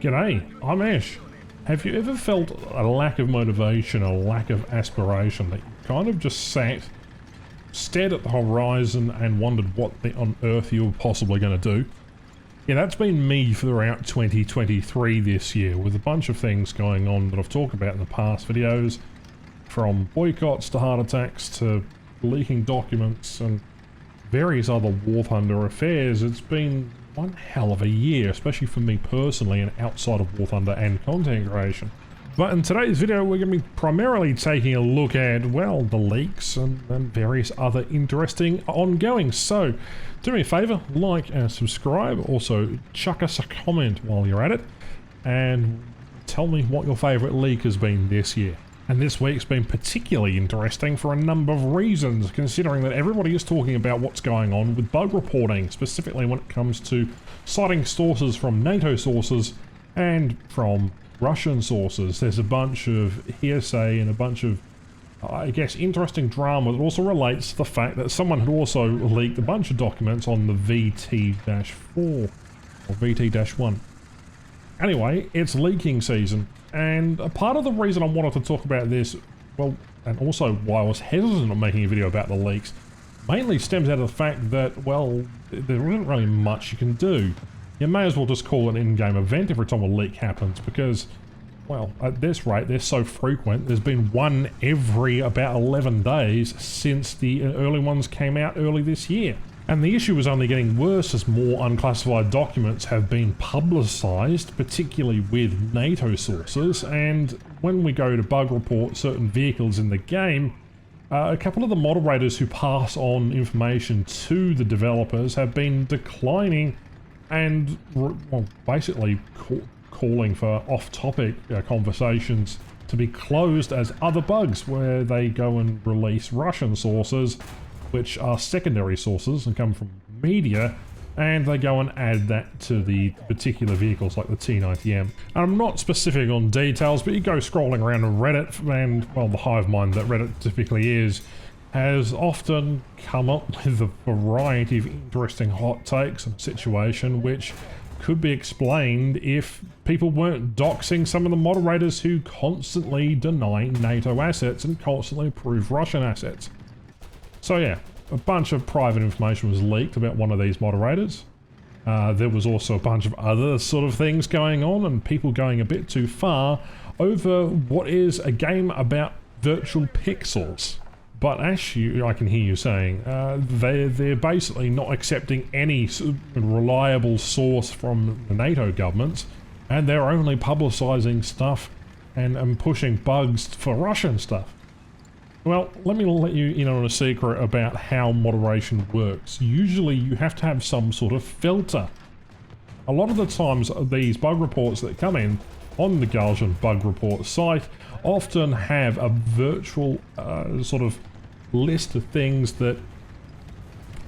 G'day, I'm Ash. Have you ever felt a lack of motivation, a lack of aspiration, that you kind of just stared at the horizon and wondered what on earth you were possibly going to do? Yeah, that's been me throughout 2023 this year, with a bunch of things going on that I've talked about in the past videos, from boycotts to heart attacks to leaking documents and various other War Thunder affairs. It's been one hell of a year, especially for me personally and outside of War Thunder and content creation. But in today's video we're going to be primarily taking a look at, well, the leaks and various other interesting ongoing. So do me a favour, like and subscribe, also chuck us a comment while you're at it, and tell me what your favourite leak has been this year. And this week's been particularly interesting for a number of reasons, considering that everybody is talking about what's going on with bug reporting, specifically when it comes to citing sources from NATO sources and from Russian sources. There's a bunch of hearsay and a bunch of, I guess, interesting drama that also relates to the fact that someone had also leaked a bunch of documents on the VT-4 or VT-1. Anyway, it's leaking season. And a part of the reason I wanted to talk about this, well, and also why I was hesitant on making a video about the leaks, mainly stems out of the fact that, well, there isn't really much you can do. You may as well just call it an in-game event every time a leak happens, because, well, at this rate, they're so frequent. There's been one every about 11 days since the early ones came out early this year. And the issue is only getting worse as more unclassified documents have been publicised, particularly with NATO sources. And when we go to bug report certain vehicles in the game, a couple of the moderators who pass on information to the developers have been declining and, well, basically calling for off-topic conversations to be closed as other bugs, where they go and release Russian sources, which are secondary sources and come from media, and they go and add that to the particular vehicles like the T90M. And I'm not specific on details, but you go scrolling around on Reddit, and, well, the hive mind that Reddit typically is, has often come up with a variety of interesting hot takes on a situation which could be explained if people weren't doxing some of the moderators who constantly deny NATO assets and constantly approve Russian assets. So yeah, a bunch of private information was leaked about one of these moderators. There was also a bunch of other sort of things going on, and people going a bit too far over what is a game about virtual pixels. But Ash, I can hear you saying, they're basically not accepting any reliable source from the NATO governments, and they're only publicising stuff and pushing bugs for Russian stuff. Well, let me let you in on a secret about how moderation works. Usually you have to have some sort of filter. A lot of the times these bug reports that come in on the Galjan bug report site often have a virtual sort of list of things that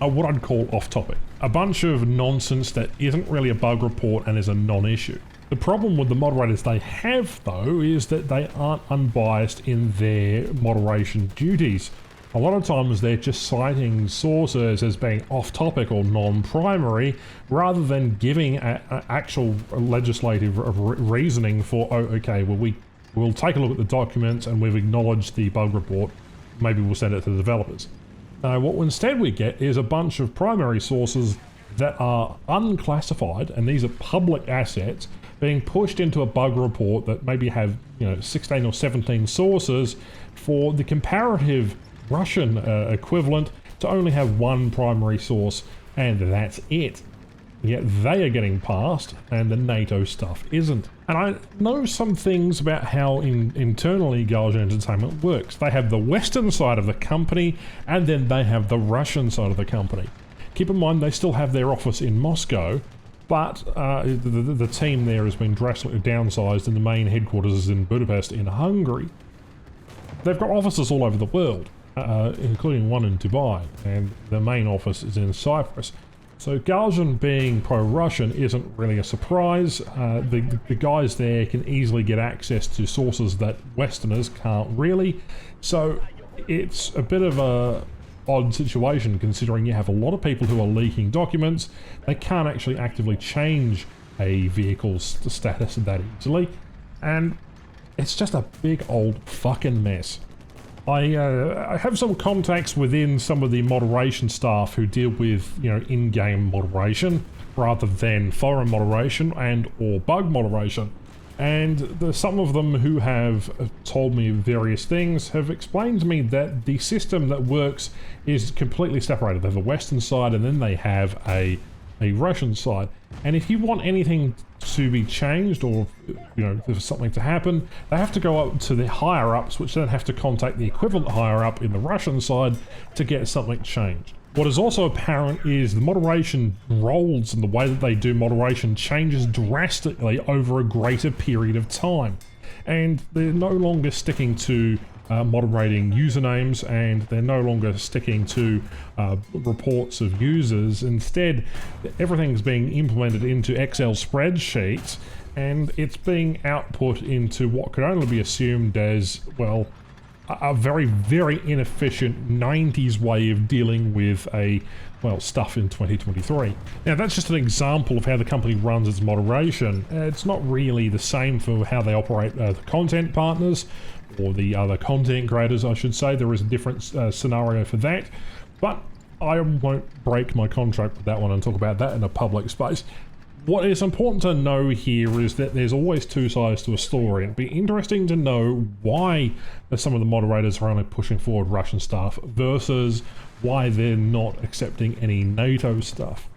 are what I'd call off topic. A bunch of nonsense that isn't really a bug report and is a non-issue. The problem with the moderators they have, though, is that they aren't unbiased in their moderation duties. A lot of times they're just citing sources as being off-topic or non-primary, rather than giving actual legislative reasoning for, oh, okay, well, we'll take a look at the documents and we've acknowledged the bug report, maybe we'll send it to the developers. What instead we get is a bunch of primary sources that are unclassified, and these are public assets, being pushed into a bug report that maybe have, 16 or 17 sources for the comparative Russian equivalent to only have one primary source, and that's it. Yet they are getting passed, and the NATO stuff isn't. And I know some things about how internally Galjan Entertainment works. They have the Western side of the company, and then they have the Russian side of the company. Keep in mind they still have their office in Moscow, but the team there has been drastically downsized, and the main headquarters is in Budapest in Hungary. They've got offices all over the world, including one in Dubai, and the main office is in Cyprus. So Galjan being pro-Russian isn't really a surprise. The guys there can easily get access to sources that Westerners can't really. So it's a bit of a odd situation, considering you have a lot of people who are leaking documents. They can't actually actively change a vehicle's status that easily, and it's just a big old fucking mess. I have some contacts within some of the moderation staff who deal with, you know, in-game moderation rather than forum moderation and or bug moderation. And there's some of them who have told me various things, have explained to me that the system that works is completely separated. They have a Western side and then they have a Russian side. And if you want anything to be changed or, you know, there's something to happen, they have to go up to the higher-ups, which then have to contact the equivalent higher-up in the Russian side to get something changed. What is also apparent is the moderation roles and the way that they do moderation changes drastically over a greater period of time. And they're no longer sticking to moderating usernames, and they're no longer sticking to reports of users. Instead, everything's being implemented into Excel spreadsheets, and it's being output into what could only be assumed as, well, a very, very inefficient 90s way of dealing with stuff in 2023. Now, that's just an example of how the company runs its moderation. It's not really the same for how they operate the content partners, or the other content creators, I should say. There is a different scenario for that, but I won't break my contract with that one and talk about that in a public space. What is important to know here is that there's always two sides to a story. It'd be interesting to know why some of the moderators are only pushing forward Russian stuff versus why they're not accepting any NATO stuff.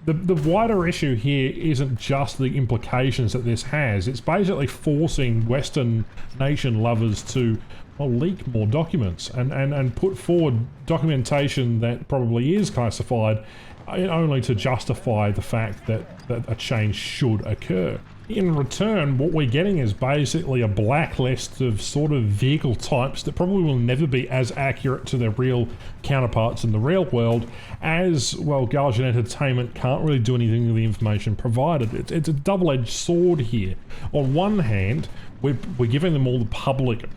The wider issue here isn't just the implications that this has, it's basically forcing Western nation lovers to leak more documents and put forward documentation that probably is classified only to justify the fact that a change should occur. In return, what we're getting is basically a blacklist of sort of vehicle types that probably will never be as accurate to their real counterparts in the real world as, well, Guardian Entertainment can't really do anything with the information provided. It's a double-edged sword here. On one hand, we're giving them all the public,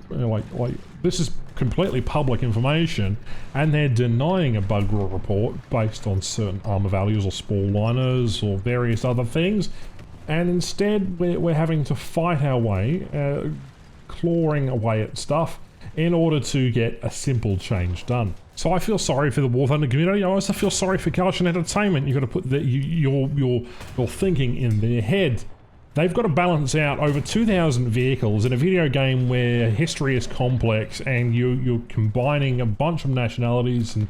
this is completely public information, and they're denying a bug report based on certain armor values or spall liners or various other things. And instead, we're having to fight our way, clawing away at stuff in order to get a simple change done. So I feel sorry for the War Thunder community. I also feel sorry for Guardian Entertainment. You've got to put your thinking in their head. They've got to balance out over 2,000 vehicles in a video game where history is complex and you're combining a bunch of nationalities and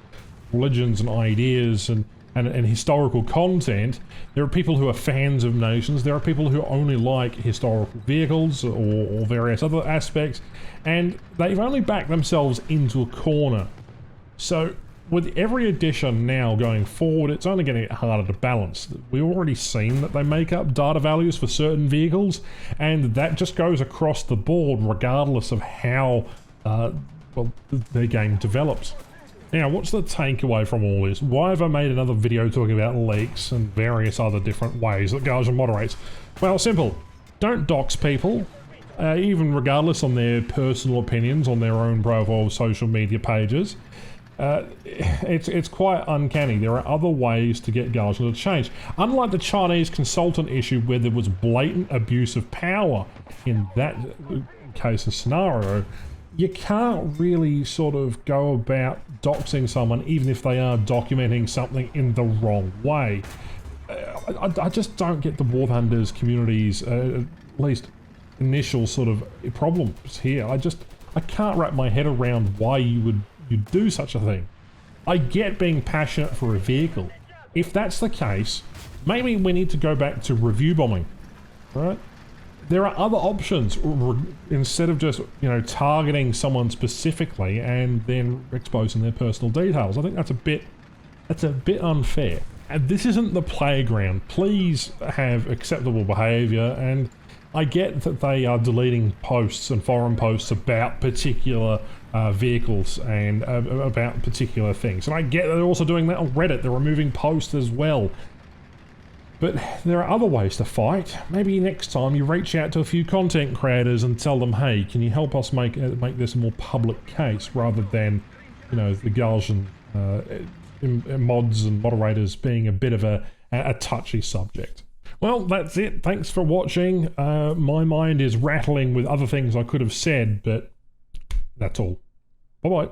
religions and ideas and historical content. There are people who are fans of nations, there are people who only like historical vehicles or various other aspects, and they've only backed themselves into a corner. So with every edition now going forward, it's only going to get harder to balance. We've already seen that they make up data values for certain vehicles, and that just goes across the board regardless of how their game develops. Now, what's the takeaway from all this? Why have I made another video talking about leaks and various other different ways that Guardian moderates? Well, simple. Don't dox people, even regardless on their personal opinions on their own profile social media pages. It's quite uncanny. There are other ways to get Guardian to change. Unlike the Chinese consultant issue where there was blatant abuse of power in that case and scenario, you can't really sort of go about doxing someone even if they are documenting something in the wrong way. I just don't get the War Thunders community's, at least initial sort of problems here. I can't wrap my head around why you'd do such a thing. I get being passionate for a vehicle. If that's the case, maybe we need to go back to review bombing, right? There are other options instead of just, targeting someone specifically and then exposing their personal details. I think that's a bit unfair. And this isn't the playground. Please have acceptable behavior, and I get that they are deleting posts and forum posts about particular vehicles and about particular things. And I get that they're also doing that on Reddit. They're removing posts as well. But there are other ways to fight. Maybe next time you reach out to a few content creators and tell them, hey, can you help us make this a more public case, rather than, the Guardian mods and moderators being a bit of a touchy subject. Well, that's it. Thanks for watching. My mind is rattling with other things I could have said, but that's all. Bye-bye.